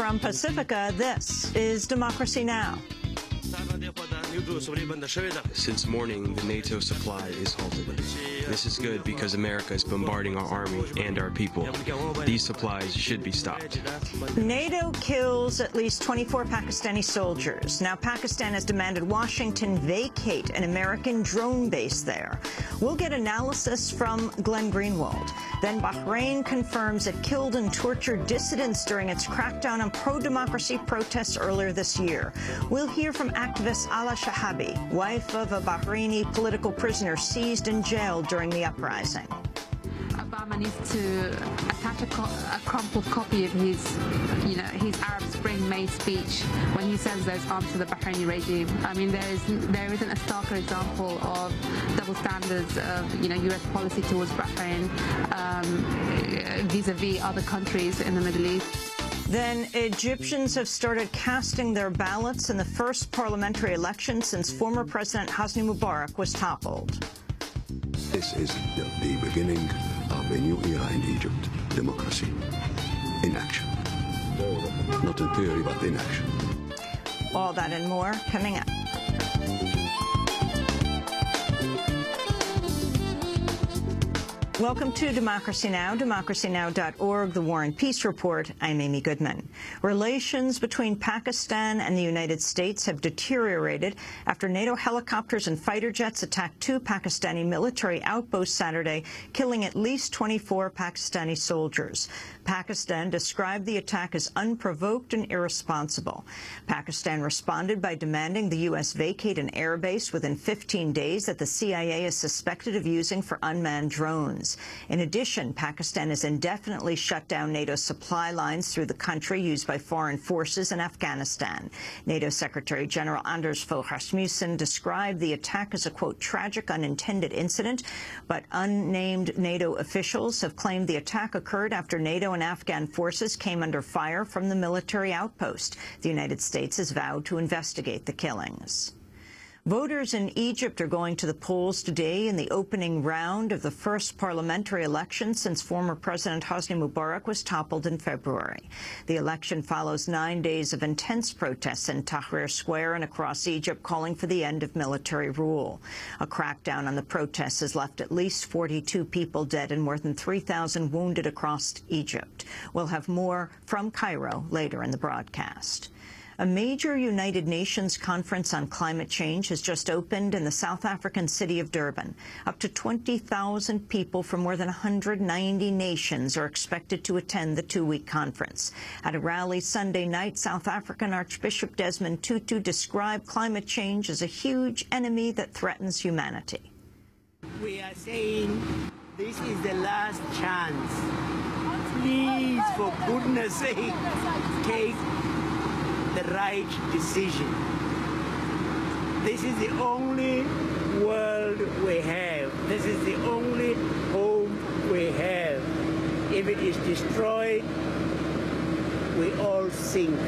From Pacifica, this is Democracy Now! Since morning, the NATO supply is halted. This is good because America is bombarding our army and our people. These supplies should be stopped. NATO kills at least 24 Pakistani soldiers. Now, Pakistan has demanded Washington vacate an American drone base there. We'll get analysis from Glenn Greenwald. Then Bahrain confirms it killed and tortured dissidents during its crackdown on pro-democracy protests earlier this year. We'll hear from activist Ala Shahabi, wife of a Bahraini political prisoner seized and jailed during the uprising. Obama needs to attach a crumpled copy of his Arab Spring May speech when he sends those arms to the Bahraini regime. I mean, there isn't a starker example of double standards of U.S. policy towards Bahrain vis-a-vis other countries in the Middle East. Then Egyptians have started casting their ballots in the first parliamentary election since former President Hosni Mubarak was toppled. This is the beginning of a new era in Egypt, democracy in action. Not in theory, but in action. All that and more coming up. Welcome to Democracy Now!, democracynow.org, the War and Peace Report. I'm Amy Goodman. Relations between Pakistan and the United States have deteriorated after NATO helicopters and fighter jets attacked two Pakistani military outposts Saturday, killing at least 24 Pakistani soldiers. Pakistan described the attack as unprovoked and irresponsible. Pakistan responded by demanding the U.S. vacate an airbase within 15 days that the CIA is suspected of using for unmanned drones. In addition, Pakistan has indefinitely shut down NATO supply lines through the country used by foreign forces in Afghanistan. NATO Secretary General Anders Fogh Rasmussen described the attack as a, quote, tragic unintended incident, but unnamed NATO officials have claimed the attack occurred after NATO and Afghan forces came under fire from the military outpost. The United States has vowed to investigate the killings. Voters in Egypt are going to the polls today in the opening round of the first parliamentary election since former President Hosni Mubarak was toppled in February. The election follows 9 days of intense protests in Tahrir Square and across Egypt calling for the end of military rule. A crackdown on the protests has left at least 42 people dead and more than 3,000 wounded across Egypt. We'll have more from Cairo later in the broadcast. A major United Nations conference on climate change has just opened in the South African city of Durban. Up to 20,000 people from more than 190 nations are expected to attend the two-week conference. At a rally Sunday night, South African Archbishop Desmond Tutu described climate change as a huge enemy that threatens humanity. We are saying this is the last chance. Please, for goodness sake, take the right decision. This is the only world we have. This is the only home we have. If it is destroyed, we all sink.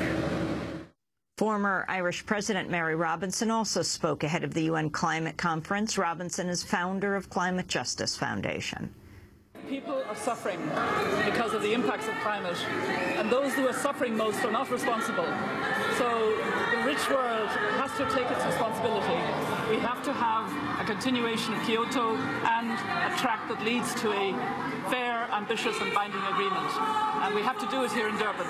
Former Irish President Mary Robinson also spoke ahead of the UN Climate Conference. Robinson is founder of Climate Justice Foundation. People are suffering because of the impacts of climate, and those who are suffering most are not responsible. So the rich world has to take its responsibility. We have to have a continuation of Kyoto and a track that leads to a fair, ambitious and binding agreement. And we have to do it here in Durban.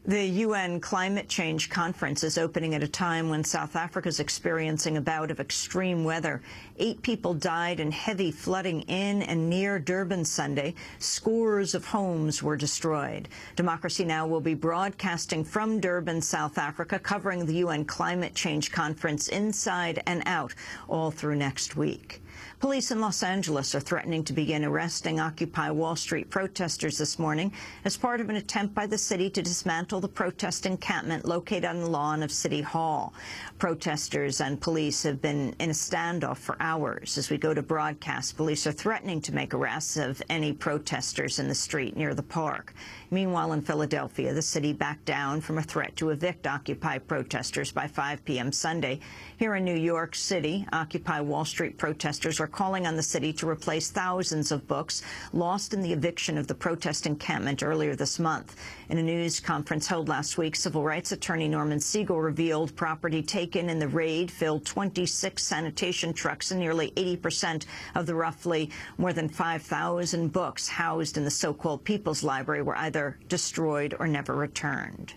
The UN Climate Change Conference is opening at a time when South Africa is experiencing a bout of extreme weather. 8 people died in heavy flooding in and near Durban Sunday. Scores of homes were destroyed. Democracy Now! Will be broadcasting from Durban, South Africa, covering the UN Climate Change Conference inside and out all through next week. Police in Los Angeles are threatening to begin arresting Occupy Wall Street protesters this morning as part of an attempt by the city to dismantle the protest encampment located on the lawn of City Hall. Protesters and police have been in a standoff for hours. As we go to broadcast, police are threatening to make arrests of any protesters in the street near the park. Meanwhile, in Philadelphia, the city backed down from a threat to evict Occupy protesters by 5 p.m. Sunday. Here in New York City, Occupy Wall Street protesters protesters are calling on the city to replace thousands of books lost in the eviction of the protest encampment earlier this month. In a news conference held last week, civil rights attorney Norman Siegel revealed property taken in the raid filled 26 sanitation trucks and nearly 80% of the roughly more than 5,000 books housed in the so-called People's Library were either destroyed or never returned.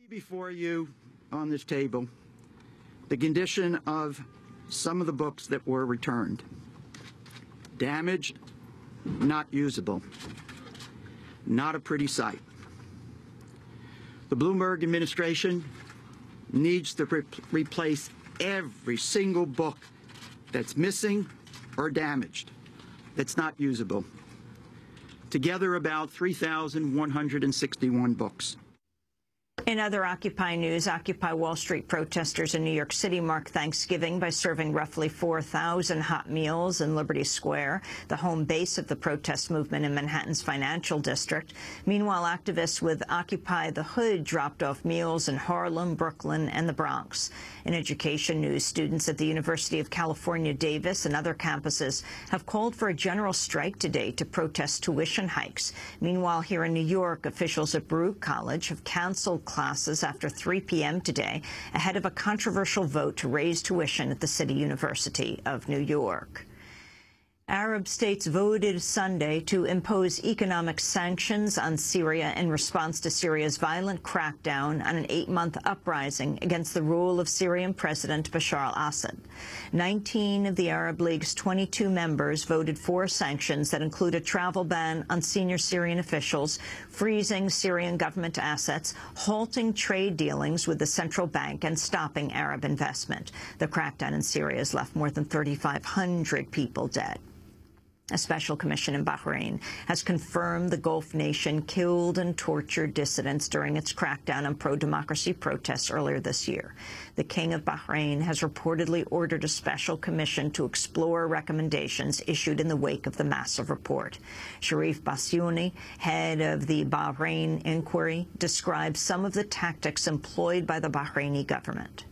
Before you on this table, the condition of some of the books that were returned. Damaged, not usable. Not a pretty sight. The Bloomberg administration needs to replace every single book that's missing or damaged, that's not usable. Together, about 3,161 books. In other Occupy news, Occupy Wall Street protesters in New York City mark Thanksgiving by serving roughly 4,000 hot meals in Liberty Square, the home base of the protest movement in Manhattan's financial district. Meanwhile, activists with Occupy the Hood dropped off meals in Harlem, Brooklyn, and the Bronx. In education news, students at the University of California, Davis and other campuses have called for a general strike today to protest tuition hikes. Meanwhile, here in New York, officials at Baruch College have canceled classes after 3 p.m. today ahead of a controversial vote to raise tuition at the City University of New York. Arab states voted Sunday to impose economic sanctions on Syria in response to Syria's violent crackdown on an 8-month uprising against the rule of Syrian President Bashar al-Assad. 19 of the Arab League's 22 members voted for sanctions that include a travel ban on senior Syrian officials, freezing Syrian government assets, halting trade dealings with the central bank, and stopping Arab investment. The crackdown in Syria has left more than 3,500 people dead. A special commission in Bahrain has confirmed the Gulf nation killed and tortured dissidents during its crackdown on pro-democracy protests earlier this year. The King of Bahrain has reportedly ordered a special commission to explore recommendations issued in the wake of the massive report. Sharif Bassiouni, head of the Bahrain Inquiry, describes some of the tactics employed by the Bahraini government.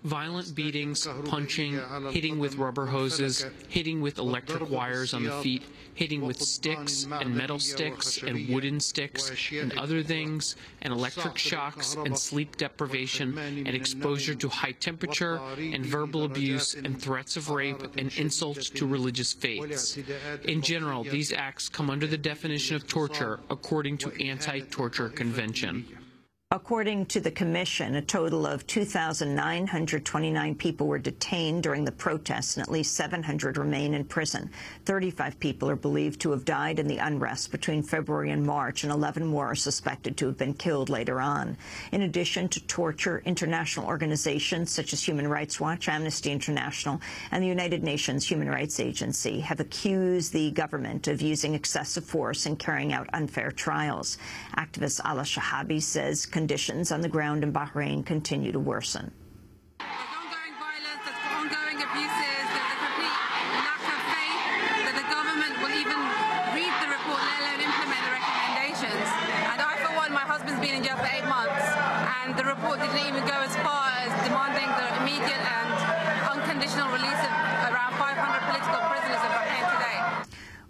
Violent beatings, punching, hitting with rubber hoses, hitting with electric wires on the feet, hitting with sticks and metal sticks and wooden sticks and other things, and electric shocks and sleep deprivation and exposure to high temperature and verbal abuse and threats of rape and insults to religious faiths. In general, these acts come under the definition of torture according to anti-torture convention. According to the commission, a total of 2,929 people were detained during the protests, and at least 700 remain in prison. 35 people are believed to have died in the unrest between February and March, and 11 more are suspected to have been killed later on. In addition to torture, international organizations such as Human Rights Watch, Amnesty International, and the United Nations Human Rights Agency have accused the government of using excessive force in carrying out unfair trials. Activist Ala Shahabi says conditions on the ground in Bahrain continue to worsen. There's ongoing violence, there's ongoing abuses, there's a complete lack of faith that the government will even read the report, let alone implement the recommendations. And I, for one, my husband's been in jail for 8 months, and the report didn't even go as far as demanding the immediate and unconditional release of around 500 political prisoners in Bahrain today.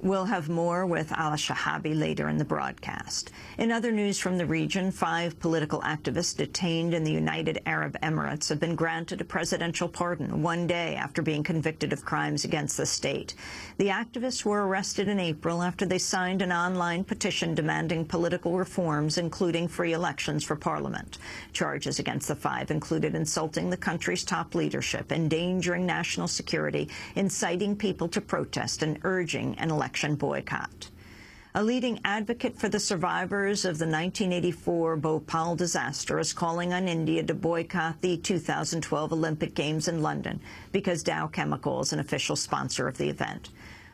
We'll have more with Ala Shahabi later in the broadcast. In other news from the region, 5 political activists detained in the United Arab Emirates have been granted a presidential pardon 1 day after being convicted of crimes against the state. The activists were arrested in April after they signed an online petition demanding political reforms, including free elections for parliament. Charges against the 5 included insulting the country's top leadership, endangering national security, inciting people to protest, and urging an election boycott. A leading advocate for the survivors of the 1984 Bhopal disaster is calling on India to boycott the 2012 Olympic Games in London because Dow Chemical is an official sponsor of the event.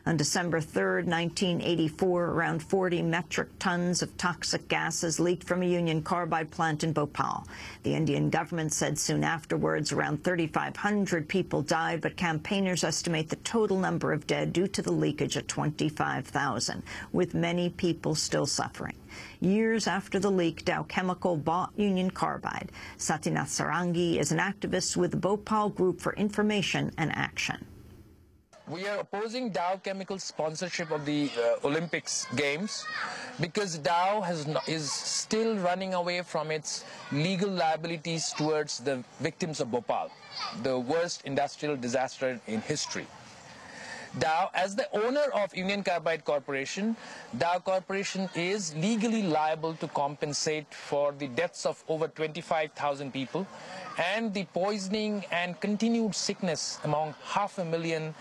On December 3, 1984, around 40 metric tons of toxic gases leaked from a Union Carbide plant in Bhopal. The Indian government said soon afterwards around 3,500 people died, but campaigners estimate the total number of dead due to the leakage at 25,000, with many people still suffering. Years after the leak, Dow Chemical bought Union Carbide. Satyanath Sarangi is an activist with the Bhopal Group for Information and Action. We are opposing Dow Chemical's sponsorship of the Olympics Games because Dow is still running away from its legal liabilities towards the victims of Bhopal, the worst industrial disaster in history. Dow, as the owner of Union Carbide Corporation, Dow Corporation is legally liable to compensate for the deaths of over 25,000 people and the poisoning and continued sickness among 500,000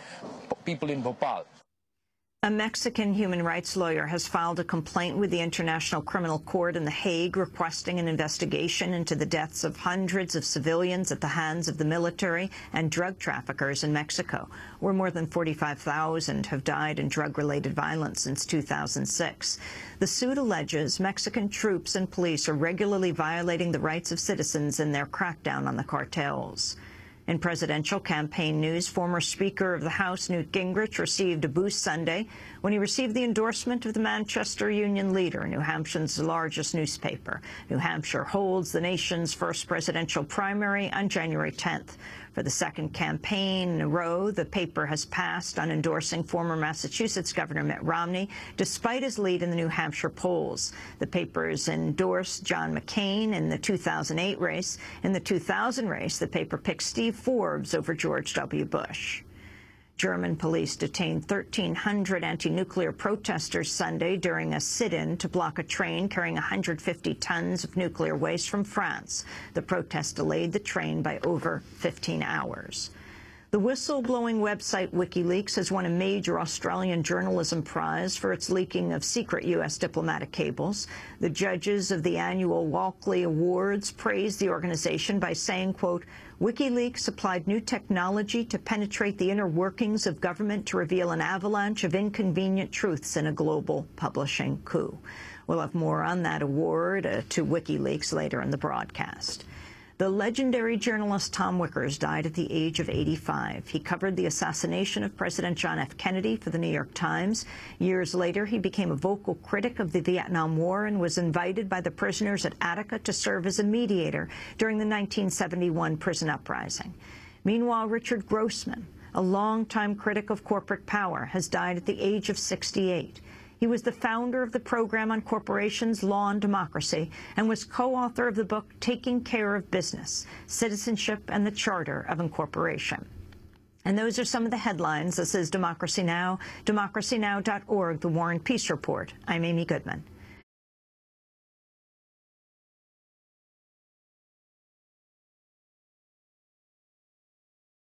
people in Bhopal. A Mexican human rights lawyer has filed a complaint with the International Criminal Court in The Hague requesting an investigation into the deaths of hundreds of civilians at the hands of the military and drug traffickers in Mexico, where more than 45,000 have died in drug-related violence since 2006. The suit alleges Mexican troops and police are regularly violating the rights of citizens in their crackdown on the cartels. In presidential campaign news, former Speaker of the House Newt Gingrich received a boost Sunday when he received the endorsement of the Manchester Union Leader, New Hampshire's largest newspaper. New Hampshire holds the nation's first presidential primary on January 10th. For the second campaign in a row, the paper has passed on endorsing former Massachusetts Governor Mitt Romney, despite his lead in the New Hampshire polls. The paper has endorsed John McCain in the 2008 race. In the 2000 race, the paper picked Steve Forbes over George W. Bush. German police detained 1,300 anti-nuclear protesters Sunday during a sit-in to block a train carrying 150 tons of nuclear waste from France. The protest delayed the train by over 15 hours. The whistle-blowing website WikiLeaks has won a major Australian journalism prize for its leaking of secret U.S. diplomatic cables. The judges of the annual Walkley Awards praised the organization by saying, quote, WikiLeaks applied new technology to penetrate the inner workings of government to reveal an avalanche of inconvenient truths in a global publishing coup. We'll have more on that award to WikiLeaks later in the broadcast. The legendary journalist Tom Wickers died at the age of 85. He covered the assassination of President John F. Kennedy for the New York Times. Years later, he became a vocal critic of the Vietnam War and was invited by the prisoners at Attica to serve as a mediator during the 1971 prison uprising. Meanwhile, Richard Grossman, a longtime critic of corporate power, has died at the age of 68. He was the founder of the Program on Corporations, Law and Democracy, and was co-author of the book Taking Care of Business, Citizenship and the Charter of Incorporation. And those are some of the headlines. This is Democracy Now!, democracynow.org, The War and Peace Report. I'm Amy Goodman.